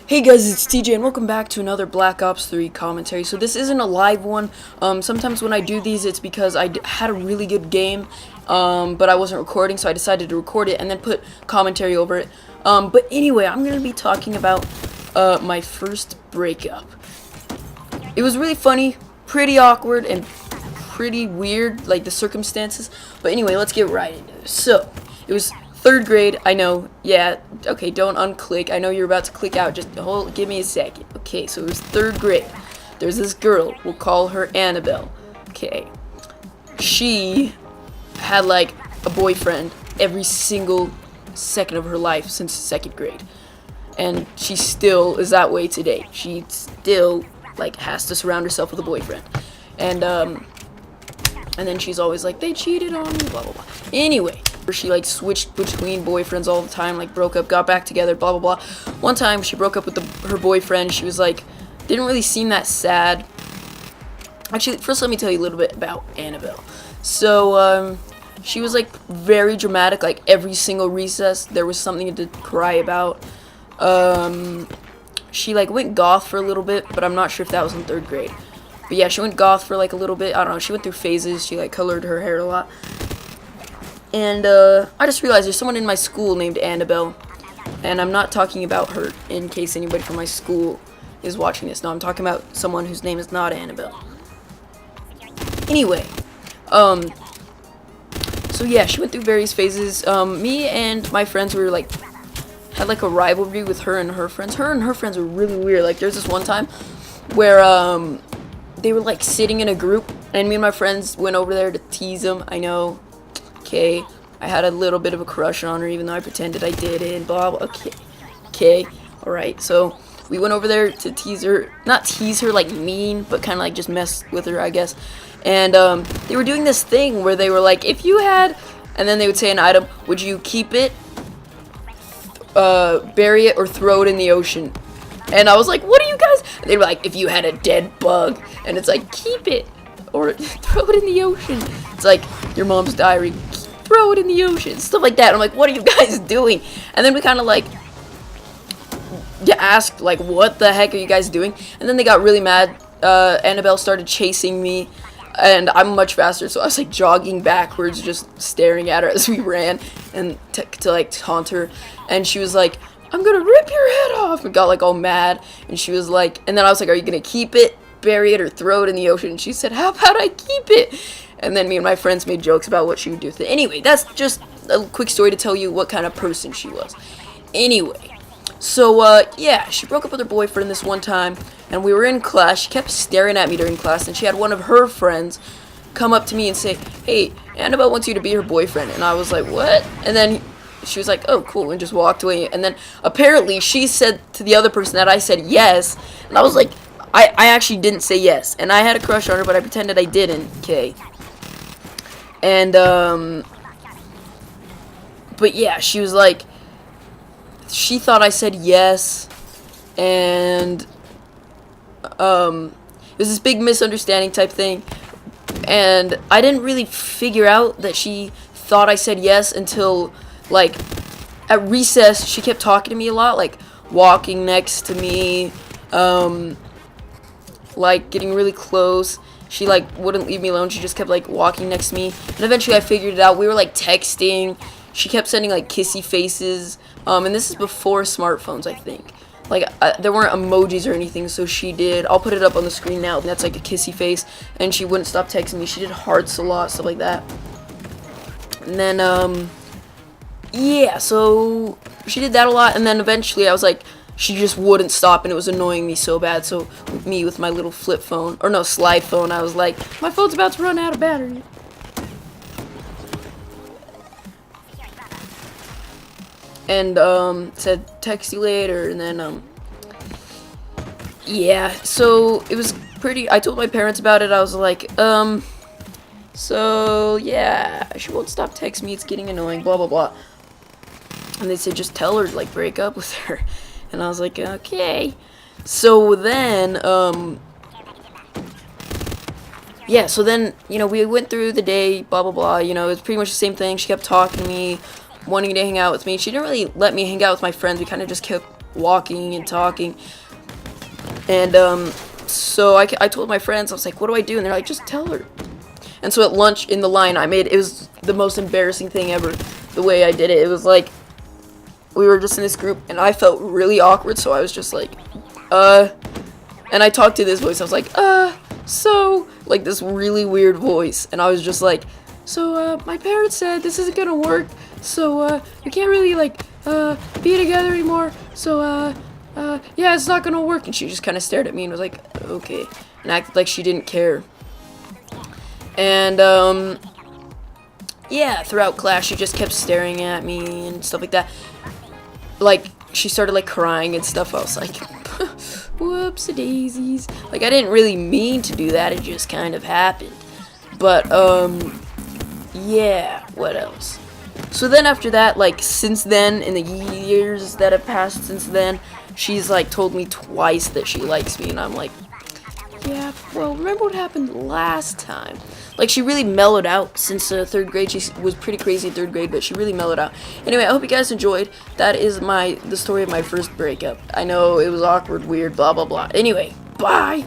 Hey guys, it's TJ and welcome back to another Black Ops 3 commentary. So this isn't a live one. Sometimes when I do these, it's because I had a really good game, but I wasn't recording, so I decided to record it and then put commentary over it. But anyway, I'm going to be talking about my first breakup. It was really funny, pretty awkward, and pretty weird, like the circumstances. But anyway, let's get right into it. So, it was 3rd grade, I know, yeah, okay, don't unclick, I know you're about to click out, just give me a second. Okay, so it was 3rd grade, there's this girl, we'll call her Annabelle, okay, she had like a boyfriend every single second of her life since 2nd grade, and she still is that way today. She still like has to surround herself with a boyfriend, and then she's always like, they cheated on me, blah blah blah. Anyway, she like switched between boyfriends all the time, like broke up, got back together, blah blah blah. One time she broke up with her boyfriend. She was like, didn't really seem that sad. Actually, first let me tell you a little bit about Annabelle. So she was like very dramatic. Like every single recess there was something to cry about. She like went goth for a little bit, but I'm not sure if that was in 3rd grade. But yeah, she went goth for like a little bit. I don't know, she went through phases. She like colored her hair a lot. And I just realized there's someone in my school named Annabelle, and I'm not talking about her in case anybody from my school is watching this. No, I'm talking about someone whose name is not Annabelle. Anyway, so yeah, she went through various phases. Me and my friends were like, had like a rivalry with her and her friends. Her and her friends were really weird. Like there's this one time where they were like sitting in a group, and me and my friends went over there to tease them. I know. Okay, I had a little bit of a crush on her, even though I pretended I didn't, blah, blah, okay, alright, so we went over there to tease her, not tease her like mean, but kind of like just mess with her, I guess, and they were doing this thing where they were like, if you had, and then they would say an item, would you keep it, bury it, or throw it in the ocean? And I was like, what are you guys, and they were like, if you had a dead bug, and it's like, keep it, or throw it in the ocean. It's like your mom's diary, throw it in the ocean, stuff like that. I'm like, what are you guys doing? And then we kind of like asked like, what the heck are you guys doing? And then they got really mad. Annabelle started chasing me, and I'm much faster, so I was like jogging backwards, just staring at her as we ran, and to like taunt her. And she was like, I'm gonna rip your head off, and got like all mad. And she was like, and then I was like, are you gonna keep it, bury it, or throw it in the ocean? And she said, how about I keep it? And then me and my friends made jokes about what she would do with it. Anyway, that's just a quick story to tell you what kind of person she was. Anyway, so yeah, she broke up with her boyfriend this one time, and we were in class. She kept staring at me during class, and she had one of her friends come up to me and say, hey, Annabelle wants you to be her boyfriend. And I was like, what? And then she was like, oh, cool, and just walked away. And then apparently she said to the other person that I said yes, and I was like, I actually didn't say yes, and I had a crush on her, but I pretended I didn't, okay. And, but yeah, she was like, she thought I said yes, and, it was this big misunderstanding type thing, and I didn't really figure out that she thought I said yes until, like, at recess, she kept talking to me a lot, like, walking next to me, like getting really close. She like wouldn't leave me alone. She just kept like walking next to me, and eventually I figured it out. We were like texting. She kept sending like kissy faces, and this is before smartphones, I think. Like there weren't emojis or anything, so she did, I'll put it up on the screen now, that's like a kissy face. And she wouldn't stop texting me. She did hearts a lot, stuff like that. And then yeah, so she did that a lot, and then eventually I was like, she just wouldn't stop, and it was annoying me so bad. So me with my little flip phone, or no, slide phone, I was like, my phone's about to run out of battery. And said text you later, and then yeah, so it was pretty, I told my parents about it. I was like, so yeah, she won't stop texting me, it's getting annoying, blah blah blah. And they said, just tell her to like break up with her. And I was like, okay. So then, yeah, so then, you know, we went through the day, blah, blah, blah, you know, it was pretty much the same thing. She kept talking to me, wanting to hang out with me. She didn't really let me hang out with my friends. We kind of just kept walking and talking. And so I told my friends, I was like, what do I do? And they're like, just tell her. And so at lunch in the line I made, it was the most embarrassing thing ever, the way I did it. It was like, we were just in this group, and I felt really awkward, so I was just like, and I talked to this voice. I was like, so, like this really weird voice, and I was just like, so, my parents said this isn't gonna work, so, we can't really, like, be together anymore, so, yeah, it's not gonna work. And she just kind of stared at me and was like, okay, and acted like she didn't care. And, yeah, throughout class, she just kept staring at me and stuff like that. Like, she started, like, crying and stuff. I was like, whoopsie-daisies. Like, I didn't really mean to do that. It just kind of happened. But, yeah, what else? So then after that, like, since then, in the years that have passed since then, she's, like, told me twice that she likes me. And I'm like, yeah, well, remember what happened last time? Like, she really mellowed out since 3rd grade. She was pretty crazy in 3rd grade, but she really mellowed out. Anyway, I hope you guys enjoyed. That is the story of my first breakup. I know it was awkward, weird, blah, blah, blah. Anyway, bye!